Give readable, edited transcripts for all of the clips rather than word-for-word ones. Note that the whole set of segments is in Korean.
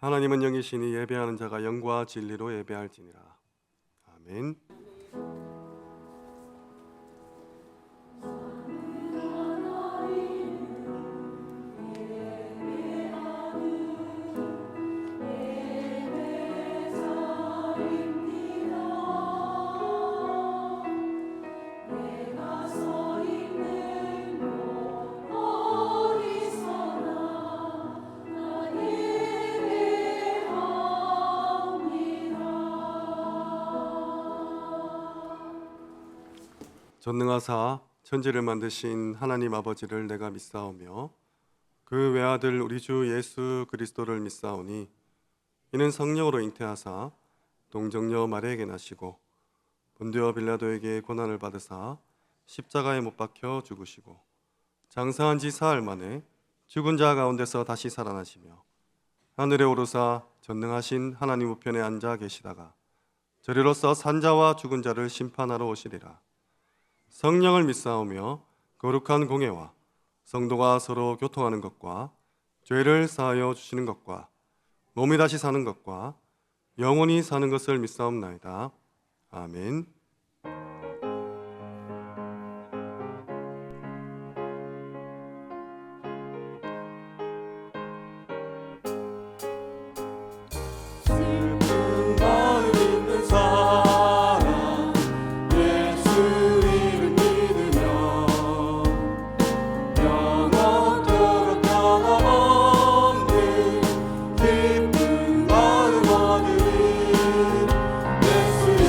하나님은 영이시니 예배하는 자가 영과 진리로 예배할지니라. 아멘. 전능하사 천지를 만드신 하나님 아버지를 내가 믿사오며 그 외아들 우리 주 예수 그리스도를 믿사오니 이는 성령으로 잉태하사 동정녀 마리아에게 나시고 본디오 빌라도에게 고난을 받으사 십자가에 못 박혀 죽으시고 장사한 지 사흘 만에 죽은 자 가운데서 다시 살아나시며 하늘에 오르사 전능하신 하나님 우편에 앉아 계시다가 저리로서 산자와 죽은 자를 심판하러 오시리라. 성령을 믿사오며 거룩한 공예와 성도가 서로 교통하는 것과 죄를 사하여 주시는 것과 몸이 다시 사는 것과 영원히 사는 것을 믿사옵나이다. 아멘. 슬픈 마음 있는 사람 예수 이름 믿으며 영원토록 변함없는 기쁜 마음 얻으리. 예수의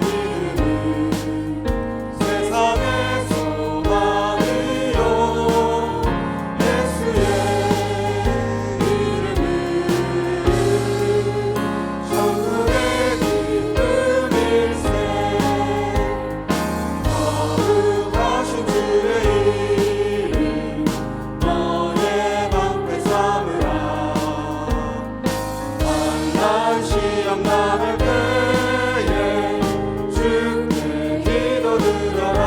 이름은 세상의 소망이요 예수의 이름은 천국의 기쁨일세. 거룩하신 주의 이름 너의 방패 삼으라. 환난 시험 남을 때에 주께 기도드려라.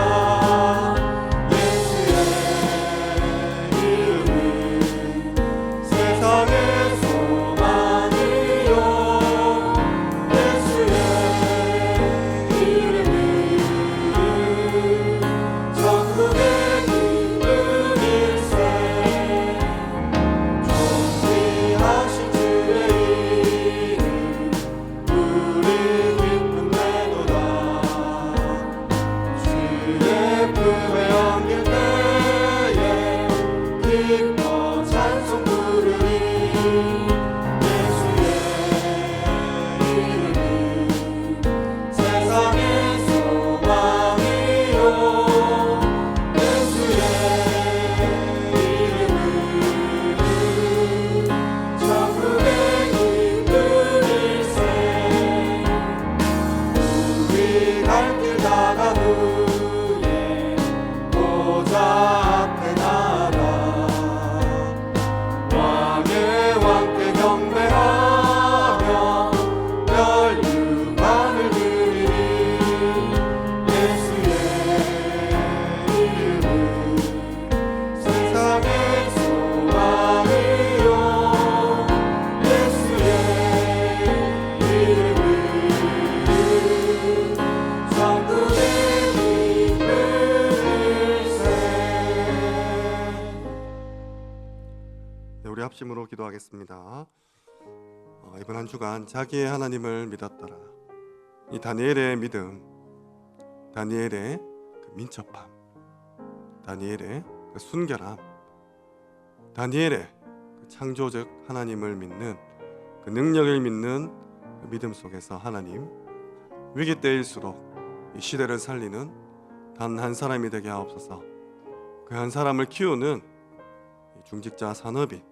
예수의 이름은 세상의 소망이요 예수의 이름은 천국의 기쁨일세. 존귀하신 주의 이름 우리 기쁨내도다. 주의 품에 안길 때에 기뻐 찬송 부르리. 예수의 이름은 세상의 소망이요 예수의 이름은 천국의 기쁨일세. 우리 갈 길 다간 후에 보좌 앞에 나가 왕의 왕께 경배하며 멸류관을 드리리. 예수의 이름은 세상의 소망이요 예수의 이름은 천국의 기쁨일세. 네, 우리 합심으로 기도하겠습니다. 이번 한 주간 자기의 하나님을 믿었더라. 이 다니엘의 믿음, 다니엘의 그 민첩함, 다니엘의 그 순결함, 다니엘의 그 창조적 하나님을 믿는 그 능력을 믿는 그 믿음 속에서 하나님 위기 때일수록 이 시대를 살리는 단 한 사람이 되게 하옵소서. 그 한 사람을 키우는 이 중직자 산업인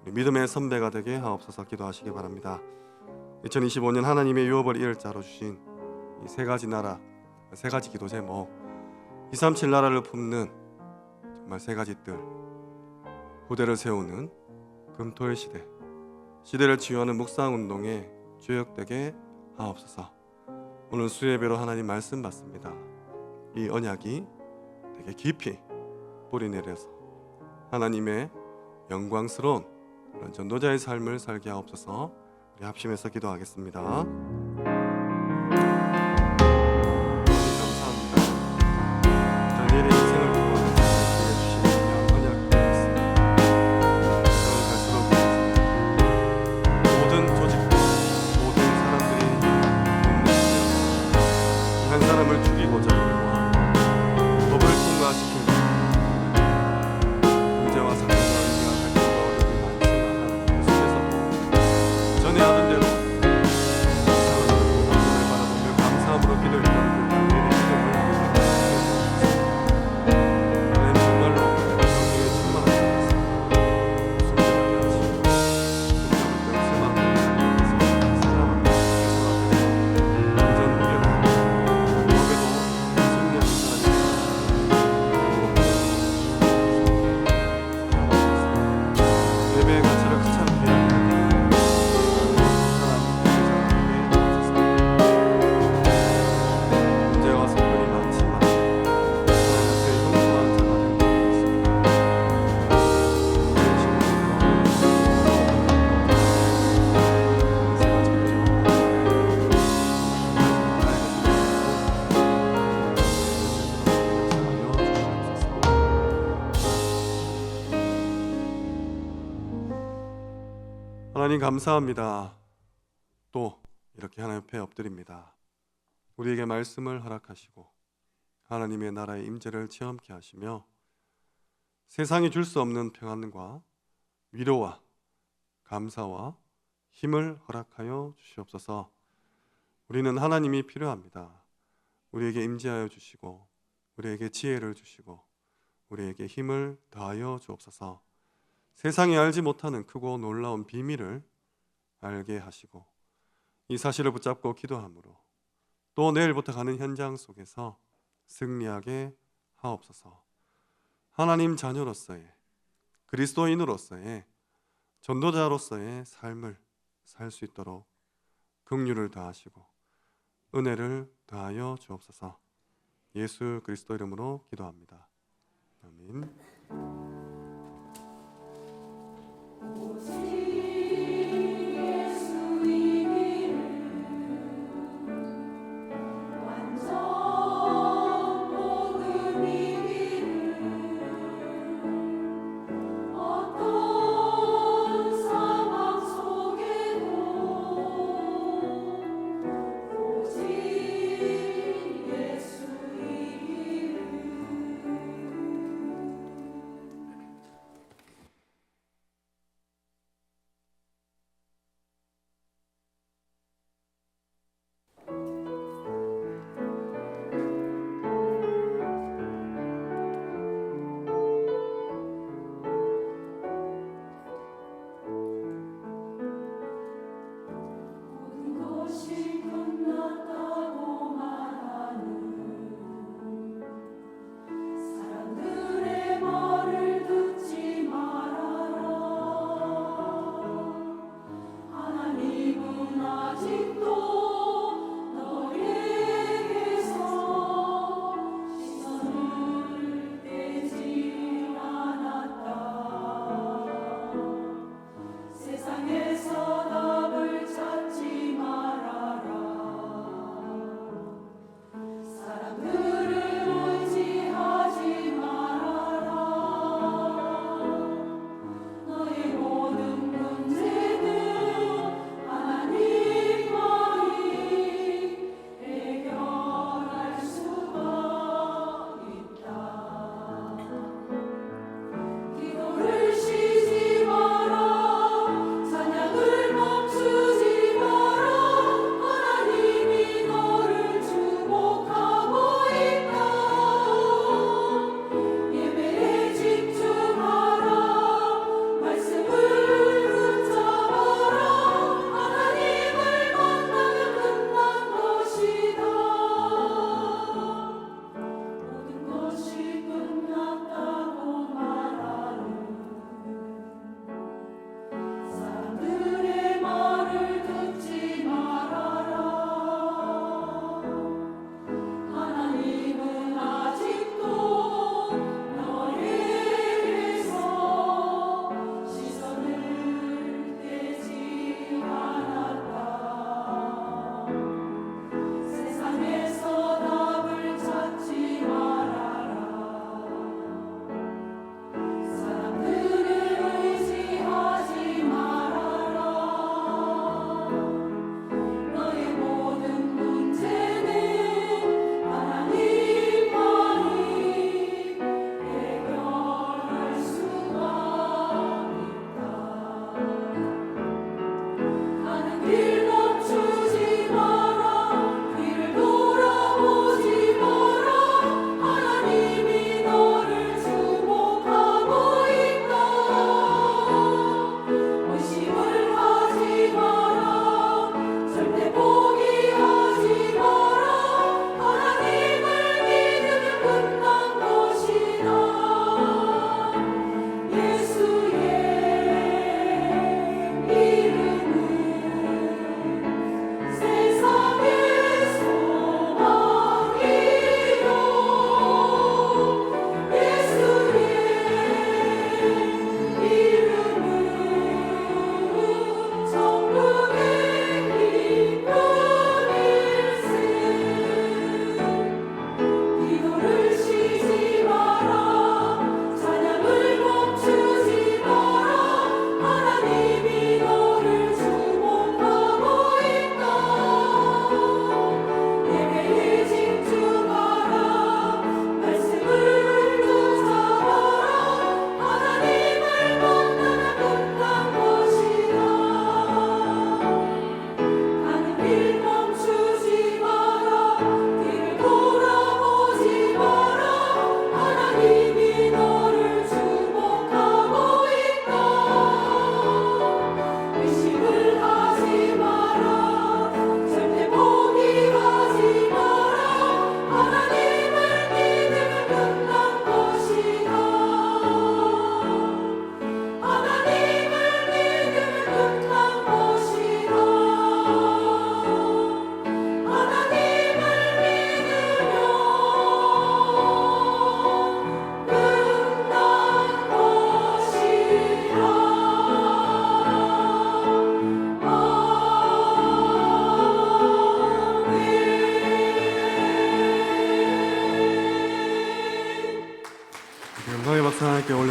우리 믿음의 선배가 되게 하옵소서. 기도하시기 바랍니다. 2025년 하나님의 유업을 이을 자로 주신 이 세 가지 나라, 세 가지 기도 제목, 237 나라를 품는 정말 세 가지 뜰, 후대를 세우는 금토일 시대, 시대를 치유하는 묵상운동에 주역되게 하옵소서. 오늘 수예배로 하나님 말씀 받습니다. 이 언약이 되게 깊이 뿌리 내려서 하나님의 영광스러운 그런 전도자의 삶을 살게 하옵소서. 우리 합심해서 기도하겠습니다. 감사합니다. 다니엘의 인생을 통해 주시는 언약을 받습니다. 갈수록 모든 조직과 모든 사람들이 한 사람을 죽이고자 하는 법을 통과시키는 문제와 사건과 의미와 갈등과 어려움이 많지만 그 속에서 전에 하던 대로 하나님을 바라보며 감사함으로 기도했던 그 단계의 기도를 하나님 정말로 성령의 충만한 자로서 순종하게 하시고 성령을 명심하고 하나님께서 사랑하고 계속하게 안전무게로 법에도 승리하는 사람이 예배의 가치를 가장 문제와 사건이 많지만 하나님의 형통한 자가 하나님 감사합니다. 또 이렇게 하나님 옆에 엎드립니다. 우리에게 말씀을 허락하시고 하나님의 나라의 임재를 체험케 하시며 세상이 줄 수 없는 평안과 위로와 감사와 힘을 허락하여 주시옵소서. 우리는 하나님이 필요합니다. 우리에게 임재하여 주시고 우리에게 지혜를 주시고 우리에게 힘을 더하여 주옵소서. 세상이 알지 못하는 크고 놀라운 비밀을 알게 하시고 이 사실을 붙잡고 기도함으로 또 내일부터 가는 현장 속에서 승리하게 하옵소서. 하나님 자녀로서의 그리스도인으로서의 전도자로서의 삶을 살 수 있도록 긍휼을 더하시고 은혜를 더하여 주옵소서. 예수 그리스도 이름으로 기도합니다. 아멘.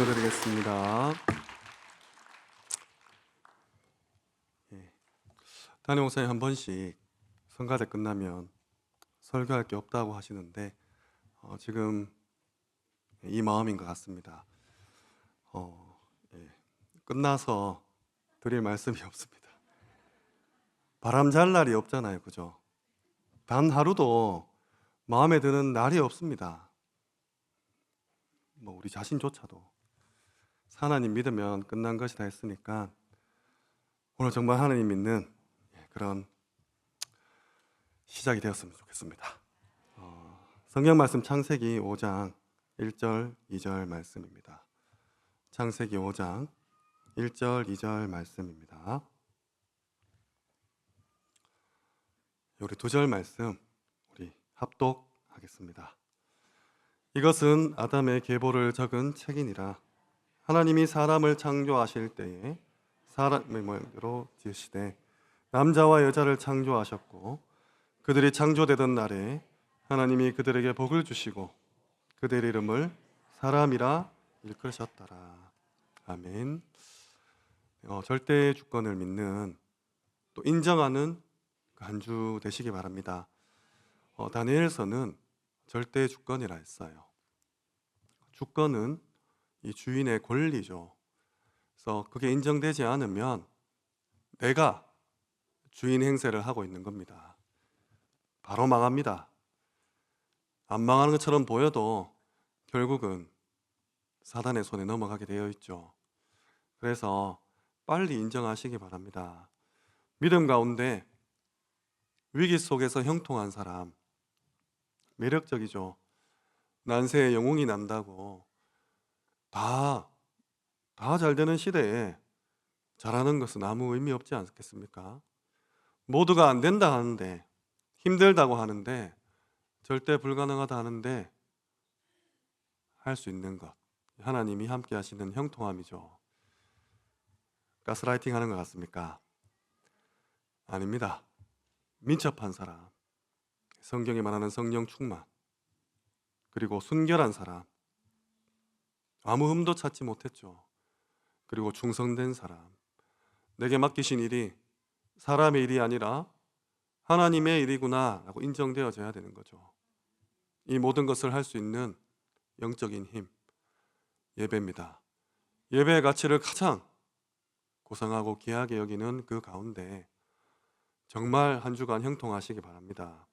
올려드리겠습니다. 예. 담임 목사님 한 번씩 성가대 끝나면 설교할 게 없다고 하시는데 지금 이 마음인 것 같습니다. 예. 끝나서 드릴 말씀이 없습니다. 바람 잘 날이 없잖아요, 그죠? 단 하루도 마음에 드는 날이 없습니다. 우리 자신조차도 하나님 믿으면 끝난 것이다 했으니까 오늘 정말 하나님 믿는 그런 시작이 되었으면 좋겠습니다. 성경 말씀 창세기 5장 1절 2절 말씀입니다. 창세기 5장 1절 2절 말씀입니다. 우리 2절 말씀 우리 합독하겠습니다. 이것은 아담의 계보를 적은 책이니라. 하나님이 사람을 창조하실 때에 사람의 모양대로 지으시되 남자와 여자를 창조하셨고 그들이 창조되던 날에 하나님이 그들에게 복을 주시고 그들 이름을 사람이라 일컬으셨더라. 아멘. 절대의 주권을 믿는 또 인정하는 한 주 되시기 바랍니다. 다니엘서는 절대의 주권이라 했어요. 주권은 이 주인의 권리죠. 그래서 그게 인정되지 않으면 내가 주인 행세를 하고 있는 겁니다. 바로 망합니다. 안 망하는 것처럼 보여도 결국은 사단의 손에 넘어가게 되어 있죠. 그래서 빨리 인정하시기 바랍니다. 믿음 가운데 위기 속에서 형통한 사람, 매력적이죠. 난세에 영웅이 난다고 다 잘 되는 시대에 잘하는 것은 아무 의미 없지 않겠습니까? 모두가 안 된다 하는데, 힘들다고 하는데, 절대 불가능하다 하는데 할 수 있는 것, 하나님이 함께 하시는 형통함이죠. 가스라이팅 하는 것 같습니까? 아닙니다. 민첩한 사람, 성경에 말하는 성령 충만, 그리고 순결한 사람, 아무 흠도 찾지 못했죠. 그리고 충성된 사람, 내게 맡기신 일이 사람의 일이 아니라 하나님의 일이구나 라고 인정되어져야 되는 거죠. 이 모든 것을 할 수 있는 영적인 힘, 예배입니다. 예배의 가치를 가장 고상하고 귀하게 여기는 그 가운데 정말 한 주간 형통하시기 바랍니다.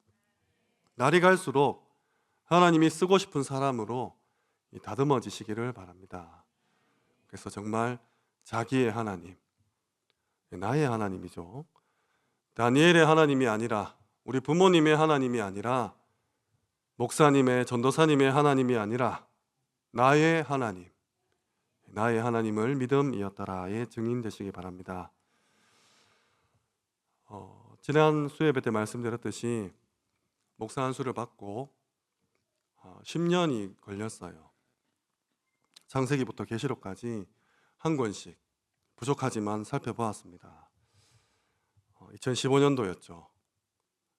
날이 갈수록 하나님이 쓰고 싶은 사람으로 다듬어지시기를 바랍니다. 그래서 정말 자기의 하나님, 나의 하나님이죠. 다니엘의 하나님이 아니라, 우리 부모님의 하나님이 아니라, 목사님의, 전도사님의 하나님이 아니라 나의 하나님, 나의 하나님을 믿음이었더라의 증인 되시기 바랍니다. 지난 수예배 때 말씀드렸듯이 목사 안수를 받고 10년이 걸렸어요. 창세기부터 계시록까지 한 권씩 부족하지만 살펴보았습니다. 2015년도였죠.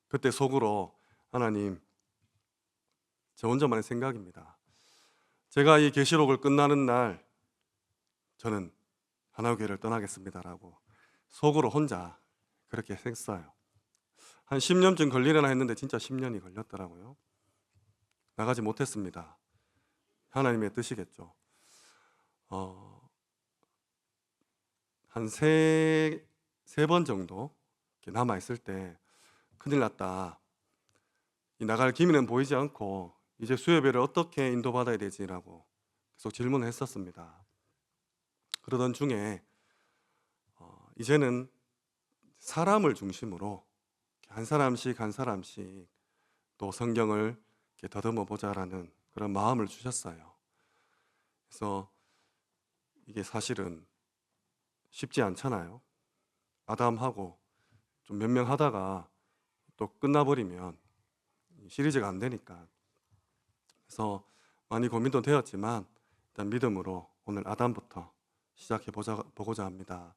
그때 속으로 하나님, 저 혼자만의 생각입니다. 제가 이 계시록을 끝나는 날 저는 하나교회를 떠나겠습니다라고 속으로 혼자 그렇게 했어요. 한 10년쯤 걸리려나 했는데 진짜 10년이 걸렸더라고요. 나가지 못했습니다. 하나님의 뜻이겠죠. 한 세 번 정도 남아 있을 때 큰일 났다. 나갈 기미는 보이지 않고 이제 수요예배를 어떻게 인도받아야 되지라고 계속 질문을 했었습니다. 그러던 중에 이제는 사람을 중심으로 한 사람씩 또 성경을 이렇게 더듬어 보자라는 그런 마음을 주셨어요. 그래서 이게 사실은 쉽지 않잖아요. 아담하고 좀 몇 명 하다가 또 끝나버리면 시리즈가 안 되니까. 그래서 많이 고민도 되었지만 일단 믿음으로 오늘 아담부터 시작해 보고자 합니다.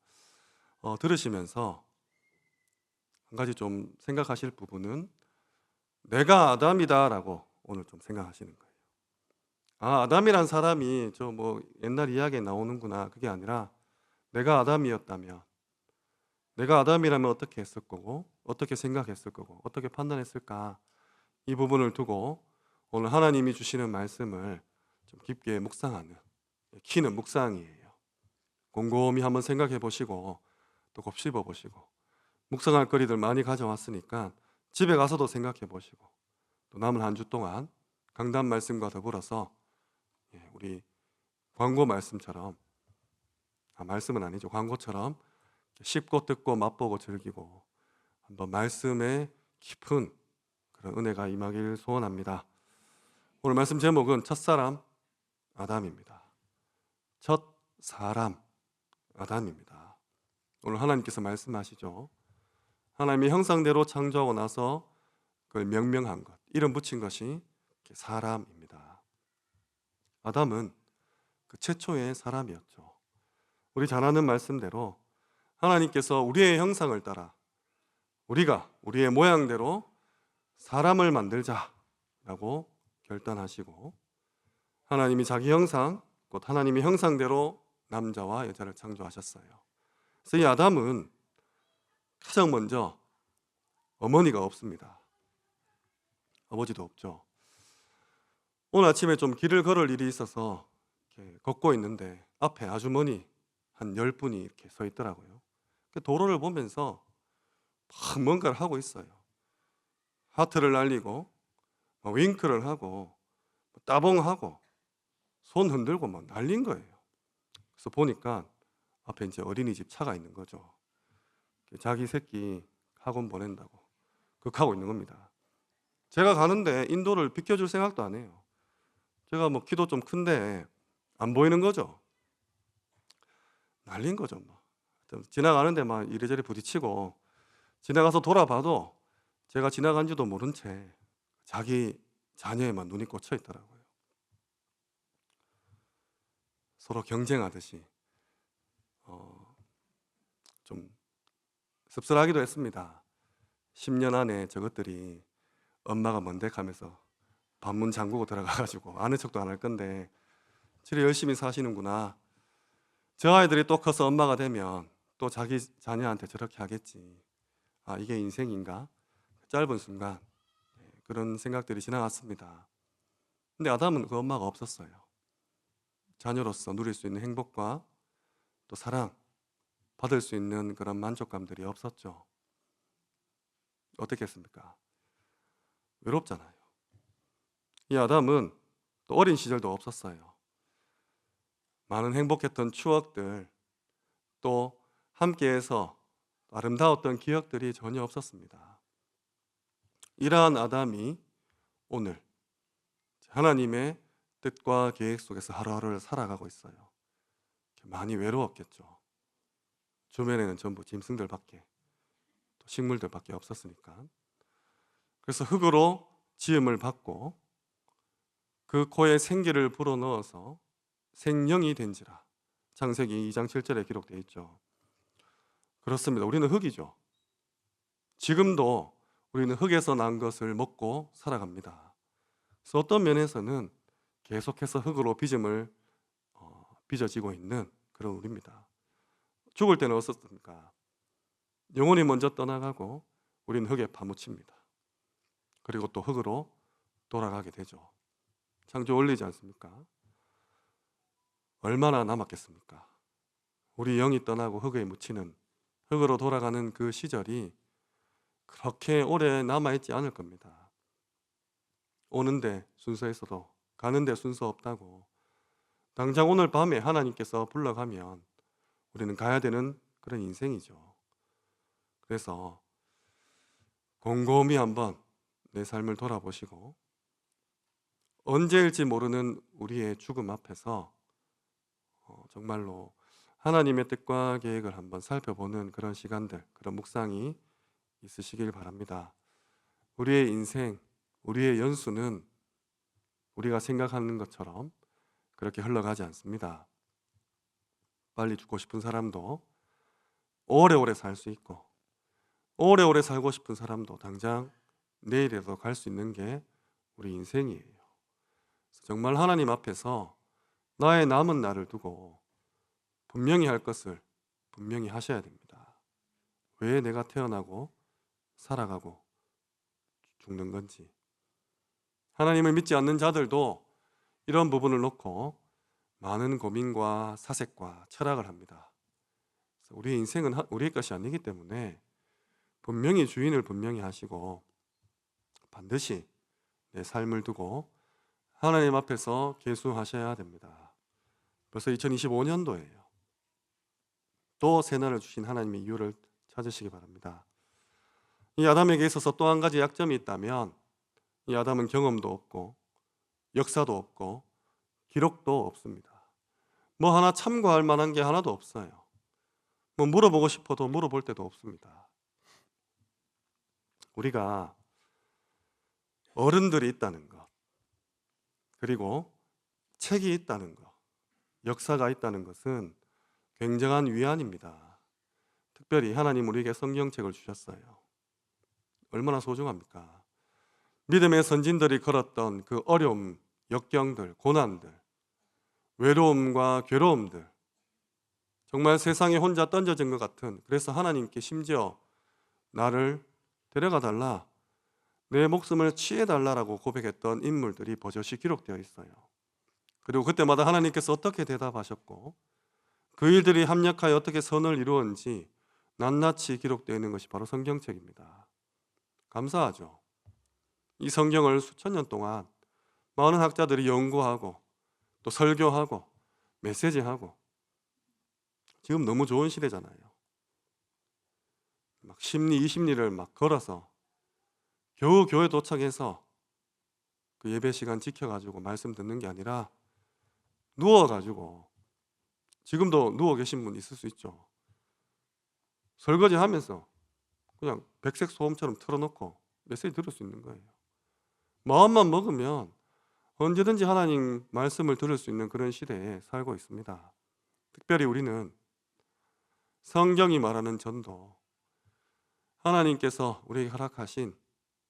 들으시면서 한 가지 좀 생각하실 부분은 내가 아담이다라고 오늘 좀 생각하시는 거예요. 아담이란 사람이 저 뭐 옛날 이야기에 나오는구나, 그게 아니라 내가 아담이었다면, 내가 아담이라면 어떻게 했을 거고, 어떻게 생각했을 거고, 어떻게 판단했을까, 이 부분을 두고 오늘 하나님이 주시는 말씀을 좀 깊게 묵상하는, 키는 묵상이에요. 곰곰이 한번 생각해 보시고 또 곱씹어 보시고, 묵상할 거리들 많이 가져왔으니까 집에 가서도 생각해 보시고, 또 남은 한 주 동안 강단 말씀과 더불어서 우리 광고 말씀처럼, 말씀은 아니죠, 광고처럼 씹고 듣고 맛보고 즐기고 한번 말씀의 깊은 그런 은혜가 임하길 소원합니다. 오늘 말씀 제목은 첫사람 아담입니다. 첫 사람 아담입니다. 오늘 하나님께서 말씀하시죠. 하나님의 형상대로 창조하고 나서 그걸 명명한 것, 이름 붙인 것이 사람입니다. 아담은 그 최초의 사람이었죠. 우리 잘 아는 말씀대로 하나님께서 우리의 형상을 따라 우리가 우리의 모양대로 사람을 만들자라고 결단하시고, 하나님이 자기 형상, 곧 하나님의 형상대로 남자와 여자를 창조하셨어요. 그래서 이 아담은 가장 먼저 어머니가 없습니다. 아버지도 없죠. 오늘 아침에 좀 길을 걸을 일이 있어서 이렇게 걷고 있는데 앞에 아주머니 한 10분이 이렇게 서 있더라고요. 도로를 보면서 막 뭔가를 하고 있어요. 하트를 날리고 윙크를 하고 따봉하고 손 흔들고 막 난린 거예요. 그래서 보니까 앞에 이제 어린이집 차가 있는 거죠. 자기 새끼 학원 보낸다고 극하고 있는 겁니다. 제가 가는데 인도를 비켜줄 생각도 안 해요. 제가 뭐 키도 좀 큰데 안 보이는 거죠. 난린 거죠. 막 지나가는데 막 이래저래 부딪히고, 지나가서 돌아봐도 제가 지나간지도 모른 채 자기 자녀에만 눈이 꽂혀 있더라고요. 서로 경쟁하듯이 좀 씁쓸하기도 했습니다. 10년 안에 저것들이 엄마가 뭔데 하면서 반문 잠그고 들어가가지고 아는 척도 안 할 건데 저리 열심히 사시는구나. 저 아이들이 또 커서 엄마가 되면 또 자기 자녀한테 저렇게 하겠지. 아, 이게 인생인가? 짧은 순간 그런 생각들이 지나갔습니다. 근데 아담은 그 엄마가 없었어요. 자녀로서 누릴 수 있는 행복과 또 사랑, 받을 수 있는 그런 만족감들이 없었죠. 어떻겠습니까? 외롭잖아요. 이 아담은 또 어린 시절도 없었어요. 많은 행복했던 추억들, 또 함께해서 아름다웠던 기억들이 전혀 없었습니다. 이러한 아담이 오늘 하나님의 뜻과 계획 속에서 하루하루를 살아가고 있어요. 많이 외로웠겠죠. 주변에는 전부 짐승들밖에, 또 식물들밖에 없었으니까. 그래서 흙으로 지음을 받고 그 코에 생기를 불어넣어서 생명이 된지라. 창세기 2장 7절에 기록되어 있죠. 그렇습니다. 우리는 흙이죠. 지금도 우리는 흙에서 난 것을 먹고 살아갑니다. 그래서 어떤 면에서는 계속해서 흙으로 빚어지고 있는 그런 우리입니다. 죽을 때는 어떻습니까? 영혼이 먼저 떠나가고 우리는 흙에 파묻힙니다. 그리고 또 흙으로 돌아가게 되죠. 창조 원리지 않습니까? 얼마나 남았겠습니까? 우리 영이 떠나고 흙에 묻히는, 흙으로 돌아가는 그 시절이 그렇게 오래 남아있지 않을 겁니다. 오는데 순서 있어도 가는데 순서 없다고 당장 오늘 밤에 하나님께서 불러가면 우리는 가야 되는 그런 인생이죠. 그래서 곰곰이 한번 내 삶을 돌아보시고, 언제일지 모르는 우리의 죽음 앞에서 정말로 하나님의 뜻과 계획을 한번 살펴보는 그런 시간들, 그런 묵상이 있으시길 바랍니다. 우리의 인생, 우리의 연수는 우리가 생각하는 것처럼 그렇게 흘러가지 않습니다. 빨리 죽고 싶은 사람도 오래오래 살 수 있고, 오래오래 살고 싶은 사람도 당장 내일에도 갈 수 있는 게 우리 인생이에요. 정말 하나님 앞에서 나의 남은 날을 두고 분명히 할 것을 분명히 하셔야 됩니다. 왜 내가 태어나고 살아가고 죽는 건지. 하나님을 믿지 않는 자들도 이런 부분을 놓고 많은 고민과 사색과 철학을 합니다. 우리의 인생은 우리의 것이 아니기 때문에 분명히 주인을 분명히 하시고 반드시 내 삶을 두고 하나님 앞에서 계수하셔야 됩니다. 벌써 2025년도예요. 또 새날을 주신 하나님의 이유를 찾으시기 바랍니다. 이 아담에게 있어서 또 한 가지 약점이 있다면 이 아담은 경험도 없고 역사도 없고 기록도 없습니다. 뭐 하나 참고할 만한 게 하나도 없어요. 뭐 물어보고 싶어도 물어볼 데도 없습니다. 우리가 어른들이 있다는 것, 그리고 책이 있다는 것, 역사가 있다는 것은 굉장한 위안입니다. 특별히 하나님 우리에게 성경책을 주셨어요. 얼마나 소중합니까? 믿음의 선진들이 걸었던 그 어려움, 역경들, 고난들, 외로움과 괴로움들, 정말 세상에 혼자 던져진 것 같은, 그래서 하나님께 심지어 나를 데려가 달라, 내 목숨을 취해달라라고 고백했던 인물들이 버젓이 기록되어 있어요. 그리고 그때마다 하나님께서 어떻게 대답하셨고 그 일들이 합력하여 어떻게 선을 이루었는지 낱낱이 기록되어 있는 것이 바로 성경책입니다. 감사하죠. 이 성경을 수천 년 동안 많은 학자들이 연구하고 또 설교하고 메시지하고, 지금 너무 좋은 시대잖아요. 막 심리 20리를 막 걸어서 겨우 교회 도착해서 그 예배 시간 지켜가지고 말씀 듣는 게 아니라 누워가지고, 지금도 누워 계신 분 있을 수 있죠. 설거지 하면서 그냥 백색 소음처럼 틀어놓고 메시지 들을 수 있는 거예요. 마음만 먹으면 언제든지 하나님 말씀을 들을 수 있는 그런 시대에 살고 있습니다. 특별히 우리는 성경이 말하는 전도, 하나님께서 우리에게 허락하신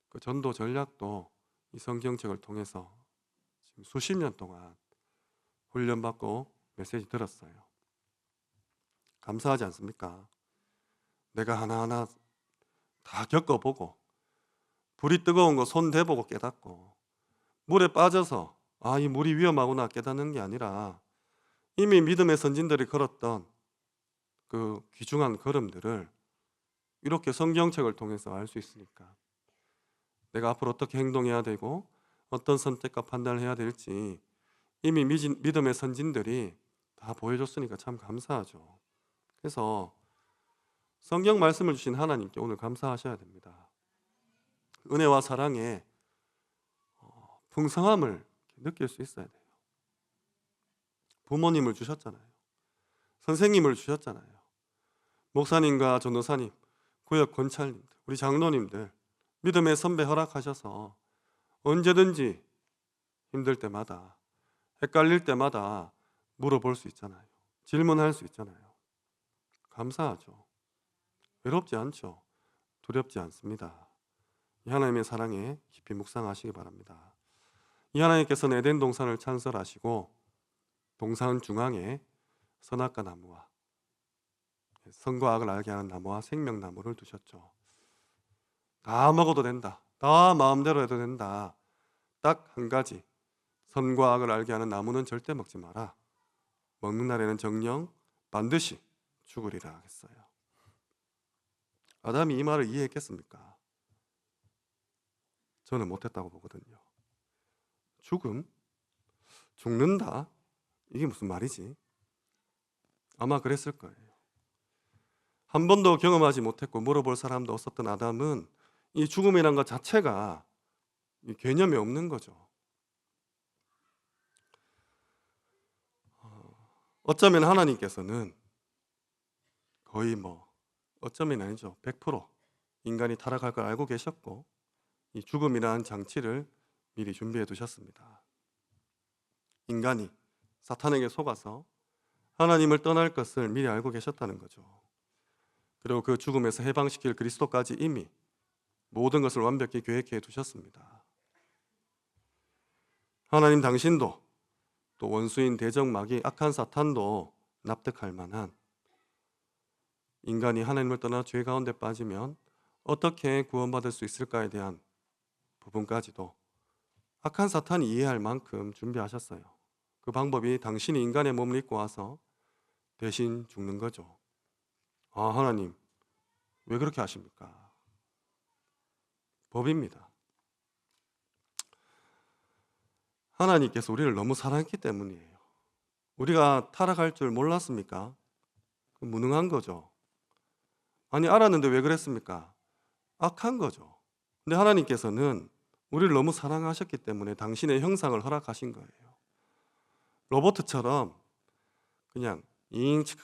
그 전도 전략도 이 성경책을 통해서 지금 수십 년 동안 훈련받고 메시지 들었어요. 감사하지 않습니까? 내가 하나하나 다 겪어보고 불이 뜨거운 거 손 대보고 깨닫고 물에 빠져서 이 물이 위험하구나 깨닫는 게 아니라 이미 믿음의 선진들이 걸었던 그 귀중한 걸음들을 이렇게 성경책을 통해서 알 수 있으니까 내가 앞으로 어떻게 행동해야 되고 어떤 선택과 판단을 해야 될지 이미 믿음의 선진들이 다 보여줬으니까 참 감사하죠. 그래서 성경 말씀을 주신 하나님께 오늘 감사하셔야 됩니다. 은혜와 사랑의 풍성함을 느낄 수 있어야 돼요. 부모님을 주셨잖아요. 선생님을 주셨잖아요. 목사님과 전도사님, 구역 권찰님들, 우리 장로님들, 믿음의 선배 허락하셔서 언제든지 힘들 때마다, 헷갈릴 때마다 물어볼 수 있잖아요. 질문할 수 있잖아요. 감사하죠. 외롭지 않죠. 두렵지 않습니다. 이 하나님의 사랑에 깊이 묵상하시기 바랍니다. 이 하나님께서는 에덴 동산을 창설하시고 동산 중앙에 선악과 나무와 선과 악을 알게 하는 나무와 생명나무를 두셨죠. 다 먹어도 된다. 다 마음대로 해도 된다. 딱 한 가지, 선과 악을 알게 하는 나무는 절대 먹지 마라. 먹는 날에는 정령 반드시 죽으리라 하겠어요. 아담이 이 말을 이해했겠습니까? 저는 못했다고 보거든요. 죽음? 죽는다? 이게 무슨 말이지? 아마 그랬을 거예요. 한 번도 경험하지 못했고 물어볼 사람도 없었던 아담은 이 죽음이란 것 자체가 개념이 없는 거죠. 어쩌면 하나님께서는 거의 어쩌면 아니죠. 100% 인간이 타락할 걸 알고 계셨고 이 죽음이라는 장치를 미리 준비해 두셨습니다. 인간이 사탄에게 속아서 하나님을 떠날 것을 미리 알고 계셨다는 거죠. 그리고 그 죽음에서 해방시킬 그리스도까지 이미 모든 것을 완벽히 계획해 두셨습니다. 하나님 당신도 또 원수인 대적마귀 악한 사탄도 납득할 만한 인간이 하나님을 떠나 죄 가운데 빠지면 어떻게 구원받을 수 있을까에 대한 부분까지도 악한 사탄이 이해할 만큼 준비하셨어요. 그 방법이 당신이 인간의 몸을 입고 와서 대신 죽는 거죠. 아, 하나님 왜 그렇게 하십니까? 법입니다. 하나님께서 우리를 너무 사랑했기 때문이에요. 우리가 타락할 줄 몰랐습니까? 무능한 거죠. 아니, 알았는데 왜 그랬습니까? 악한 거죠. 근데 하나님께서는 우리를 너무 사랑하셨기 때문에 당신의 형상을 허락하신 거예요. 로봇처럼 그냥 이잉칙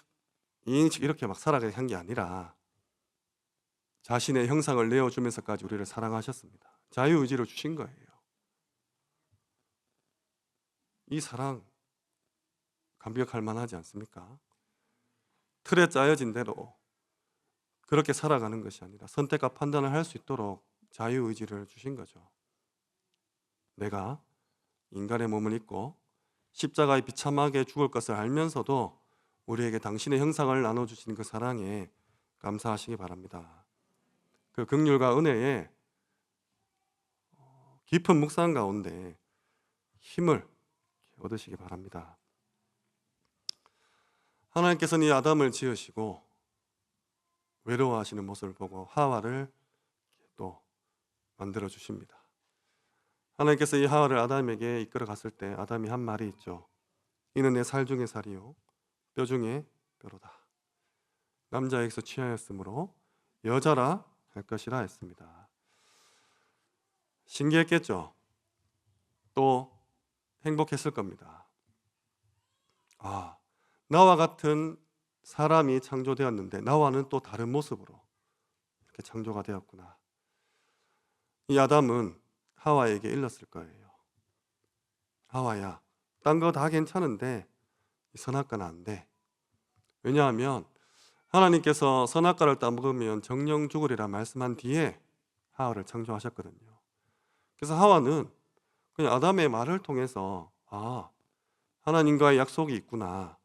이렇게 막 살아가게 한 게 아니라 자신의 형상을 내어주면서까지 우리를 사랑하셨습니다. 자유의지를 주신 거예요. 이 사랑 감격할 만하지 않습니까? 틀에 짜여진 대로 그렇게 살아가는 것이 아니라 선택과 판단을 할 수 있도록 자유의지를 주신 거죠. 내가 인간의 몸을 입고 십자가에 비참하게 죽을 것을 알면서도 우리에게 당신의 형상을 나눠주신 그 사랑에 감사하시기 바랍니다. 그 긍휼과 은혜에 깊은 묵상 가운데 힘을 얻으시기 바랍니다. 하나님께서는 이 아담을 지으시고 외로워하시는 모습을 보고 하와를 또 만들어 주십니다. 하나님께서 이 하와를 아담에게 이끌어 갔을 때 아담이 한 말이 있죠. 이는 내 살 중에 살이요 뼈 중에 뼈로다. 남자에게서 취하였으므로 여자라 할 것이라 했습니다. 신기했겠죠? 또 행복했을 겁니다. 아, 나와 같은 사람이 창조되었는데 나와는 또 다른 모습으로 이렇게 창조가 되었구나. 이 아담은 하와에게 일렀을 거예요. 하와야, 딴 거 다 괜찮은데 선악과는 안 돼. 왜냐하면 하나님께서 선악과를 따먹으면 정령 죽으리라 말씀한 뒤에 하와를 창조하셨거든요. 그래서 하와는 그냥 아담의 말을 통해서 아, 하나님과의 약속이 있구나.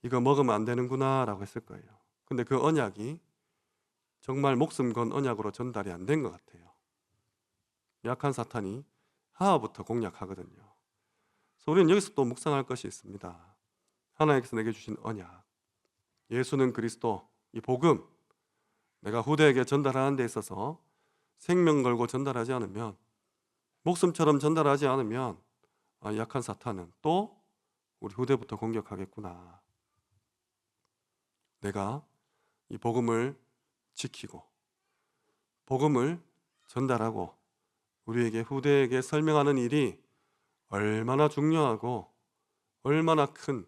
이거 먹으면 안 되는구나 라고 했을 거예요. 근데 그 언약이 정말 목숨 건 언약으로 전달이 안 된 것 같아요. 약한 사탄이 하와부터 공략하거든요. 그래서 우리는 여기서 또 묵상할 것이 있습니다. 하나님께서 내게 주신 언약, 예수는 그리스도, 이 복음, 내가 후대에게 전달하는 데 있어서 생명 걸고 전달하지 않으면, 목숨처럼 전달하지 않으면 약한 사탄은 또 우리 후대부터 공격하겠구나. 내가 이 복음을 지키고 복음을 전달하고 우리에게 후대에게 설명하는 일이 얼마나 중요하고 얼마나 큰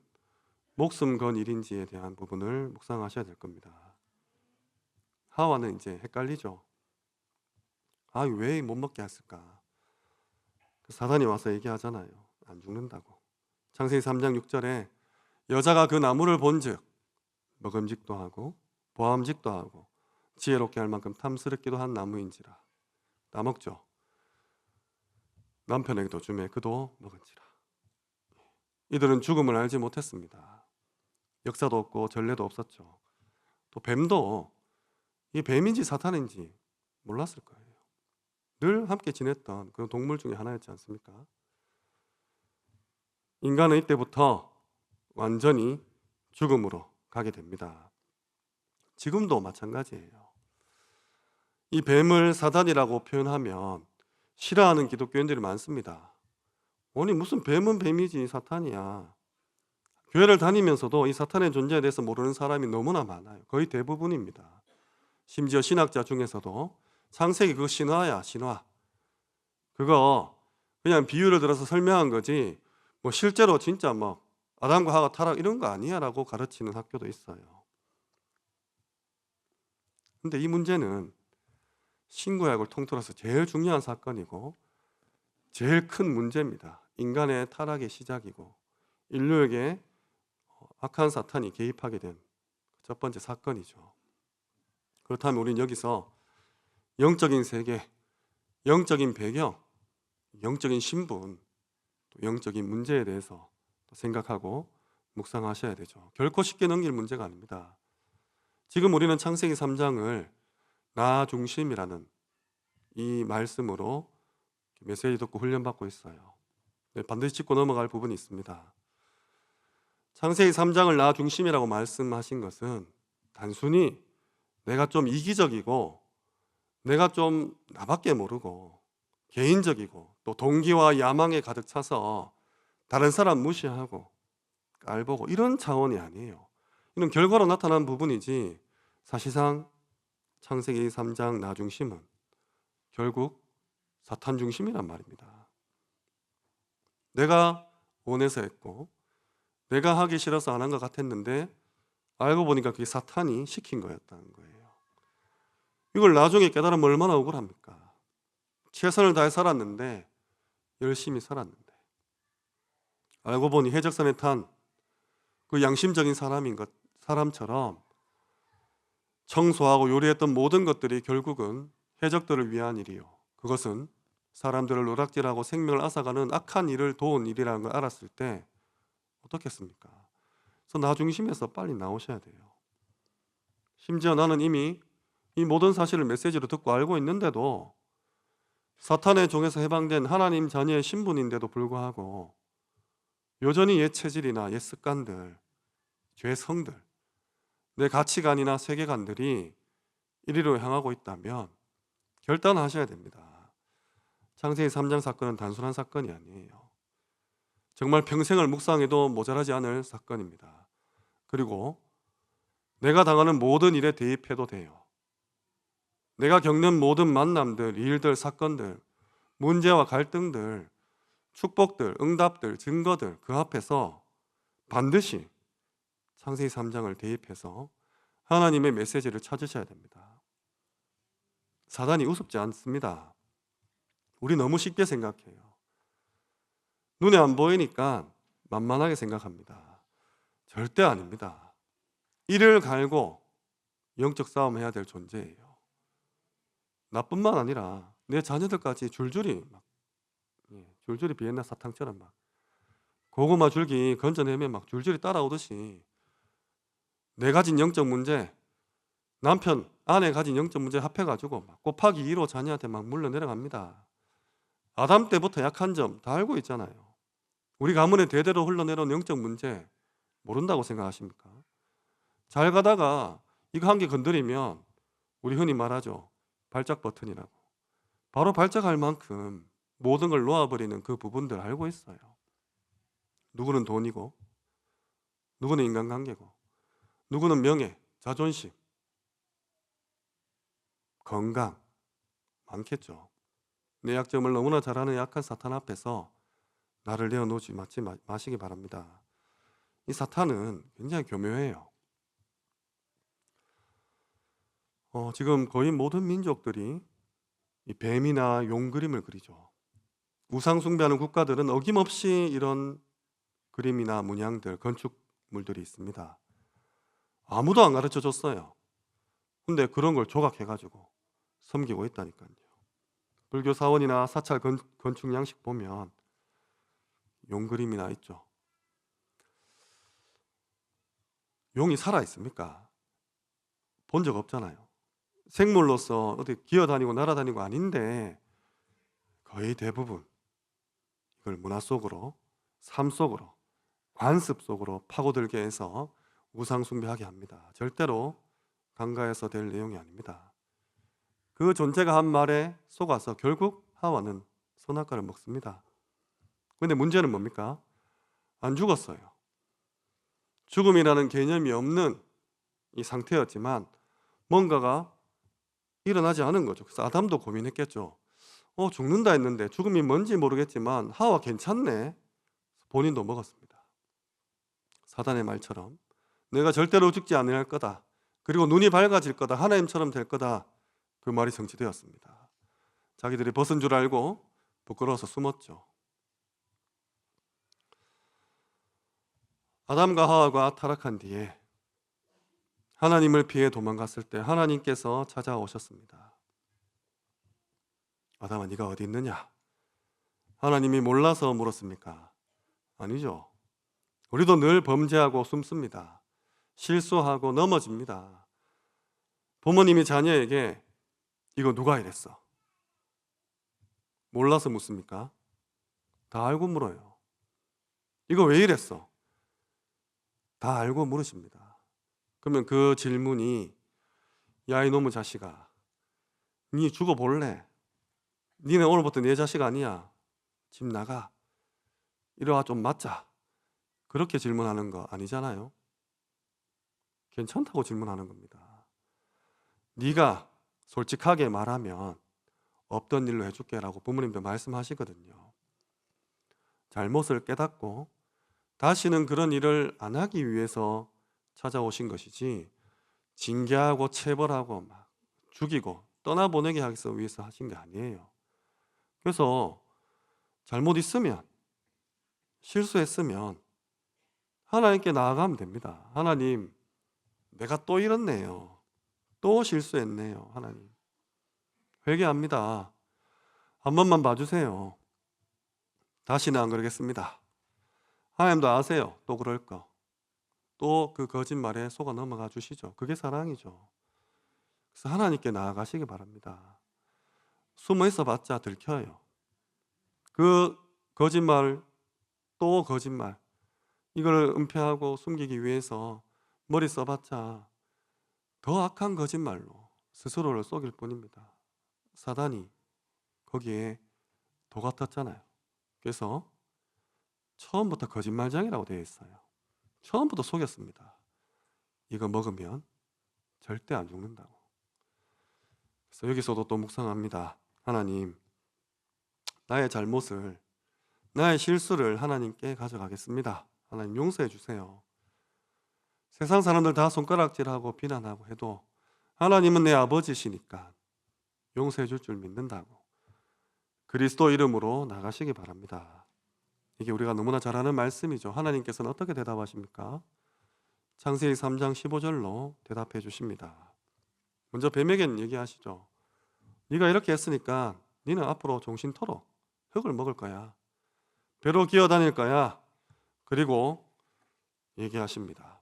목숨 건 일인지에 대한 부분을 묵상하셔야 될 겁니다. 하와는 이제 헷갈리죠. 아, 왜 못 먹게 했을까? 사단이 와서 얘기하잖아요. 안 죽는다고. 창세기 3장 6절에 여자가 그 나무를 본즉 먹음직도 하고 보암직도 하고 지혜롭게 할 만큼 탐스럽기도 한 나무인지라. 따먹죠. 남편에게도 주매 그도 먹은지라. 이들은 죽음을 알지 못했습니다. 역사도 없고 전례도 없었죠. 또 뱀도 이 뱀인지 사탄인지 몰랐을 거예요. 늘 함께 지냈던 그런 동물 중에 하나였지 않습니까? 인간은 이때부터 완전히 죽음으로 가게 됩니다. 지금도 마찬가지예요. 이 뱀을 사단이라고 표현하면 싫어하는 기독교인들이 많습니다. 아니 무슨 뱀은 뱀이지 사탄이야. 교회를 다니면서도 이 사탄의 존재에 대해서 모르는 사람이 너무나 많아요. 거의 대부분입니다. 심지어 신학자 중에서도 창세기 그거 신화야, 신화. 그거 그냥 비유를 들어서 설명한 거지 뭐 실제로 진짜 뭐 아담과 하와 타락 이런 거 아니야 라고 가르치는 학교도 있어요. 근데 이 문제는 신구약을 통틀어서 제일 중요한 사건이고 제일 큰 문제입니다. 인간의 타락의 시작이고 인류에게 악한 사탄이 개입하게 된 첫 번째 사건이죠. 그렇다면 우리는 여기서 영적인 세계, 영적인 배경, 영적인 신분, 영적인 문제에 대해서 또 생각하고 묵상하셔야 되죠. 결코 쉽게 넘길 문제가 아닙니다. 지금 우리는 창세기 3장을 나 중심이라는 이 말씀으로 메시지 듣고 훈련받고 있어요. 네, 반드시 짚고 넘어갈 부분이 있습니다. 창세기 3장을 나 중심이라고 말씀하신 것은 단순히 내가 좀 이기적이고 내가 좀 나밖에 모르고 개인적이고 또 동기와 야망에 가득 차서 다른 사람 무시하고 깔보고 이런 차원이 아니에요. 이는 결과로 나타난 부분이지 사실상 창세기 3장 나 중심은 결국 사탄 중심이란 말입니다. 내가 원해서 했고 내가 하기 싫어서 안 한 것 같았는데 알고 보니까 그게 사탄이 시킨 거였다는 거예요. 이걸 나중에 깨달으면 얼마나 억울합니까? 최선을 다해 살았는데 열심히 살았는데 알고 보니 해적선에 탄 그 양심적인 사람처럼 청소하고 요리했던 모든 것들이 결국은 해적들을 위한 일이요. 그것은 사람들을 노략질하고 생명을 앗아가는 악한 일을 도운 일이라는 걸 알았을 때 어떻겠습니까? 그래서 나 중심에서 빨리 나오셔야 돼요. 심지어 나는 이미 이 모든 사실을 메시지로 듣고 알고 있는데도 사탄의 종에서 해방된 하나님 자녀의 신분인데도 불구하고 여전히 옛 체질이나 옛 습관들, 죄성들, 내 가치관이나 세계관들이 이리로 향하고 있다면 결단하셔야 됩니다. 창세기 3장 사건은 단순한 사건이 아니에요. 정말 평생을 묵상해도 모자라지 않을 사건입니다. 그리고 내가 당하는 모든 일에 대입해도 돼요. 내가 겪는 모든 만남들, 일들, 사건들, 문제와 갈등들, 축복들, 응답들, 증거들 그 앞에서 반드시 창세기 3장을 대입해서 하나님의 메시지를 찾으셔야 됩니다. 사단이 우습지 않습니다. 우리 너무 쉽게 생각해요. 눈에 안 보이니까 만만하게 생각합니다. 절대 아닙니다. 이를 갈고 영적 싸움을 해야 될 존재예요. 나뿐만 아니라 내 자녀들까지 줄줄이 비엔나 사탕처럼 막 고구마 줄기 건져내면 막 줄줄이 따라오듯이 내 가진 영적 문제, 남편, 아내 가진 영적 문제 합해가지고 막 곱하기 2로 자녀한테 막 물러 내려갑니다. 아담 때부터 약한 점 다 알고 있잖아요. 우리 가문에 대대로 흘러내려온 영적 문제 모른다고 생각하십니까? 잘 가다가 이거 한 개 건드리면 우리 흔히 말하죠. 발작 버튼이라고. 바로 발작할 만큼 모든 걸 놓아버리는 그 부분들 알고 있어요. 누구는 돈이고 누구는 인간관계고 누구는 명예, 자존심, 건강 많겠죠. 내 약점을 너무나 잘 아는 약한 사탄 앞에서 나를 내어놓지 마시기 바랍니다. 이 사탄은 굉장히 교묘해요. 지금 거의 모든 민족들이 이 뱀이나 용 그림을 그리죠. 우상 숭배하는 국가들은 어김없이 이런 그림이나 문양들, 건축물들이 있습니다. 아무도 안 가르쳐 줬어요. 근데 그런 걸 조각해가지고 섬기고 있다니까요. 불교 사원이나 사찰 건축 양식 보면 용 그림이나 있죠. 용이 살아 있습니까? 본 적 없잖아요. 생물로서 어디 기어다니고 날아다니고 아닌데 거의 대부분 이걸 문화 속으로, 삶 속으로, 관습 속으로 파고들게 해서 우상 숭배하게 합니다. 절대로 간과해서 될 내용이 아닙니다. 그 존재가 한 말에 속아서 결국 하와는 선악과를 먹습니다. 그런데 문제는 뭡니까? 안 죽었어요. 죽음이라는 개념이 없는 이 상태였지만 뭔가가 일어나지 않은 거죠. 그래서 아담도 고민했겠죠. 죽는다 했는데 죽음이 뭔지 모르겠지만 하와 괜찮네. 본인도 먹었습니다. 사단의 말처럼 내가 절대로 죽지 않을 거다. 그리고 눈이 밝아질 거다. 하나님처럼 될 거다. 그 말이 성취되었습니다. 자기들이 벗은 줄 알고 부끄러워서 숨었죠. 아담과 하와가 타락한 뒤에 하나님을 피해 도망갔을 때 하나님께서 찾아오셨습니다. 아담아, 네가 어디 있느냐? 하나님이 몰라서 물었습니까? 아니죠. 우리도 늘 범죄하고 숨습니다. 실수하고 넘어집니다. 부모님이 자녀에게 이거 누가 이랬어? 몰라서 묻습니까? 다 알고 물어요. 이거 왜 이랬어? 다 알고 물으십니다. 그러면 그 질문이 야 이놈의 자식아, 니 죽어볼래? 니네 오늘부터 내 자식 아니야. 집 나가. 이리와 좀 맞자. 그렇게 질문하는 거 아니잖아요. 괜찮다고 질문하는 겁니다. 네가 솔직하게 말하면 없던 일로 해줄게라고 부모님도 말씀하시거든요. 잘못을 깨닫고 다시는 그런 일을 안 하기 위해서 찾아오신 것이지 징계하고 체벌하고 막 죽이고 떠나보내게 하기 위해서 하신 게 아니에요. 그래서 잘못 있으면, 실수했으면 하나님께 나아가면 됩니다. 하나님, 내가 또 이렇네요. 또 실수했네요. 하나님, 회개합니다. 한 번만 봐주세요. 다시는 안 그러겠습니다. 하나님도 아세요. 또 그럴 거. 또 그 거짓말에 속아 넘어가 주시죠. 그게 사랑이죠. 그래서 하나님께 나아가시기 바랍니다. 숨어 있어 봤자 들켜요. 그 거짓말, 또 거짓말, 이걸 은폐하고 숨기기 위해서 머리 써봤자 더 악한 거짓말로 스스로를 속일 뿐입니다. 사단이 거기에 도 같았잖아요. 그래서 처음부터 거짓말장이라고 되어 있어요. 처음부터 속였습니다. 이거 먹으면 절대 안 죽는다고. 그래서 여기서도 또 묵상합니다. 하나님, 나의 잘못을, 나의 실수를 하나님께 가져가겠습니다. 하나님 용서해 주세요. 세상 사람들 다 손가락질하고 비난하고 해도 하나님은 내 아버지시니까 용서해 줄 줄 믿는다고 그리스도 이름으로 나가시기 바랍니다. 이게 우리가 너무나 잘 아는 말씀이죠. 하나님께서는 어떻게 대답하십니까? 창세기 3장 15절로 대답해 주십니다. 먼저 뱀에게 얘기하시죠. 네가 이렇게 했으니까 너는 앞으로 종신토록 흙을 먹을 거야. 배로 기어다닐 거야. 그리고 얘기하십니다.